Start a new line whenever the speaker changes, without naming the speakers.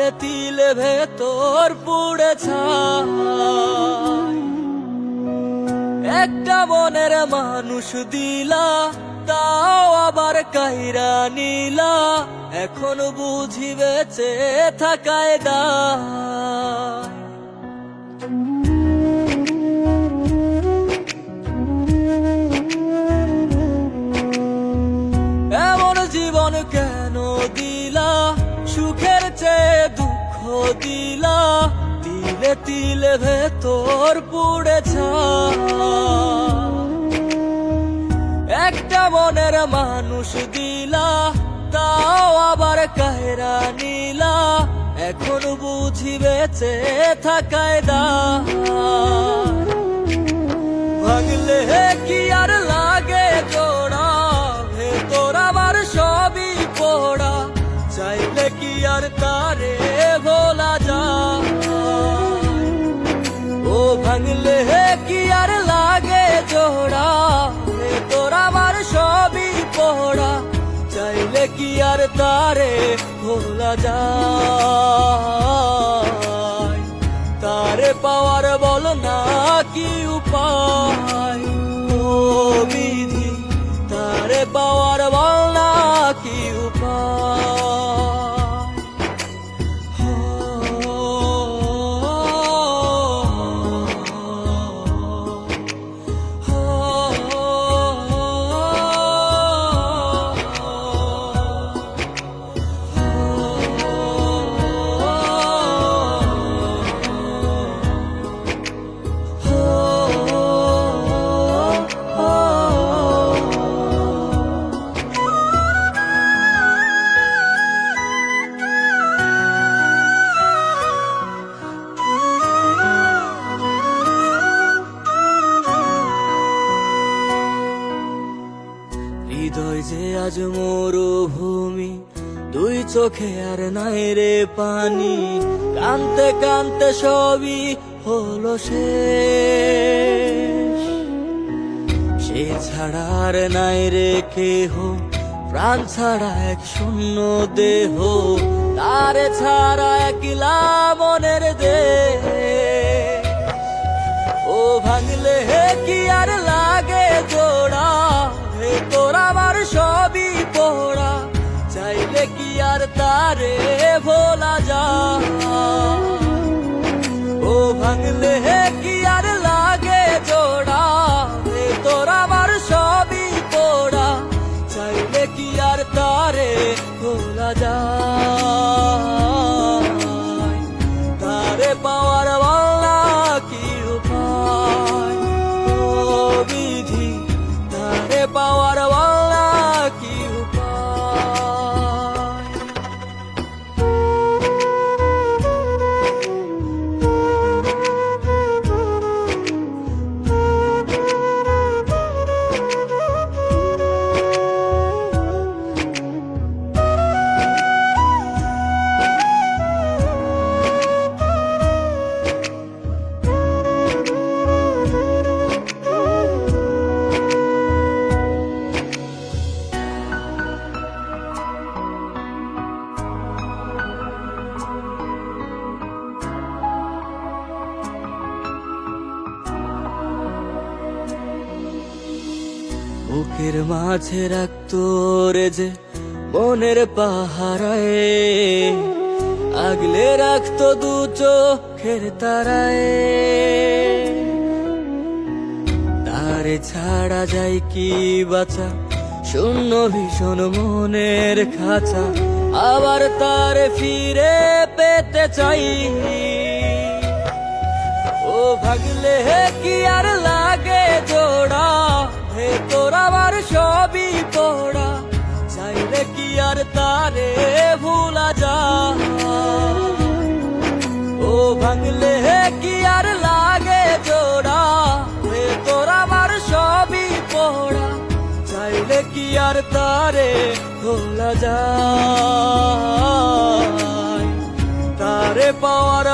তিলে তিলে ভেতর পুড়ে ছাই। একটা মনের মানুষ দিলা, তাও আবার কাইরা নিলা, এখন বুঝি বেঁচে থাকায় দায়। এমন জীবন কেন দিলা, সুখের চেয়ে দুঃখ দিলা, তিলে তিলে ভেতর পুড়ে ছাই। একটা মনের মানুষ দিলা, তাও আবার কায়রা নিলা, এখন বুঝি বেঁচে থাকায় দায়। ভাঙলে কি আর লাগে জোড়া, ভেতর আমার সবই পোড়া, চাইলে কি আর তারে ভোলা যায়। ও ভাঙলে কি আর লাগে জোড়া, ভেতর আমার সবই পোড়া, চাইলে কি আর তারে ভোলা যায়। তারে পাওয়ার বল না কি উপায়, ও বিধি তারে পাওয়ার বল না কি উপায়। হৃদয় যে আজ মরুভূমি, দুই চোখে আর নাই রে পানি, কানতে কানতে সবই হলো শেষ। সে ছাড়া আর নাই রে কেহ, প্রাণ ছাড়া এক শূন্য দেহ, তারে ছাড়া একলা মনের দেহ। ও ভাঙলে কি আর লাগে জোড়া, ভেতর আমার সবই পোড়া, চাইলে কি আর তারে ভোলা যায়। ও ভাঙলে কি আর লাগে জোড়া, ভেতর আমার সবই পোড়া, চাইলে কি আর তারে ভোলা যায়। তারে পাওয়ার বলা কি উপায়, ও বিধি তারে পাওয়ার বলা কি উপায়। বুকের মাঝে রাখতো রে যে মনের পাহারায়, আগলে রাখতো দু চোখের তারায়। তারে ছাড়া যায় কি বাঁচা, শূন্য ভীষণ মনের খাঁচা, আবার তারে ফিরে পেতে চাই। ও ভাগলে কি আর লাগে জোড়া, ভেতর আমার সবই পোড়া, চাইলে কি আর তারে ভোলা যায়। ও ভাঙলে কি আর লাগে জোড়া, ভেতর আমার সবই পোড়া, চাইলে কি আর তারে ভোলা যায়। তারে পাওয়ার